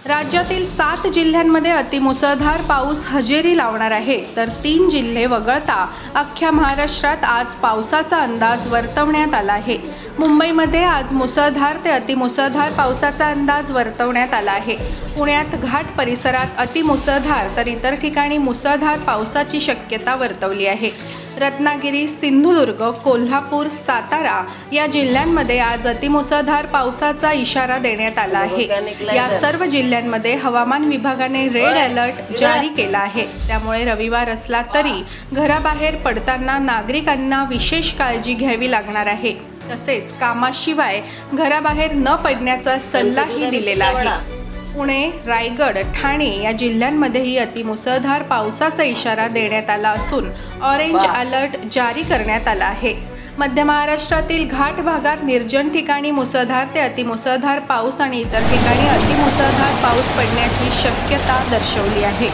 राज्यातील 7 जिल्ह्यांमध्ये अतिमुसळधार पाऊस हजेरी लावणार आहे, तर 3 जिल्हे वगळता अख्ख्या महाराष्ट्रात आज पावसाचा अंदाज वर्तवण्यात आला आहे। मुंबईमध्ये आज मुसळधार ते अतिमुसळधार पावसाचा अंदाज वर्तवण्यात आला आहे। पुण्यात घाट परिसरात अतिमुसळधार तर इतर ठिकाणी मुसळधार पावसाची शक्यता वर्तवली आहे। रत्नागिरी, सिंधुदुर्ग, कोल्हापूर, सातारा या जिल्ह्यांमध्ये आज अतिमुसळधार पावसाचा इशारा देण्यात आला आहे। या सर्व जिल्ह्यांमध्ये हवामान विभागाने रेड अलर्ट जारी केला आहे। त्यामुळे रविवार असला तरी घराबाहेर पडताना नागरिकांना विशेष काळजी घ्यावी लागणार आहे। तसेच कामाशिवाय घराबाहेर न पडण्याचा सल्लाही दिलेला आहे। पुणे, रायगड, ठाणे या जिल्ह्यांमध्येही अतिमुसळधार पावसाचा इशारा देण्यात आला असून ऑरेंज अलर्ट जारी करण्यात आला आहे। मध्य महाराष्ट्रातील घाट भागात निर्जन ठिकाणी मुसळधार ते अतिमुसळधार पाऊस आणि इतर ठिकाणी अतिमुसळधार पाऊस पडण्याची शक्यता दर्शवली आहे।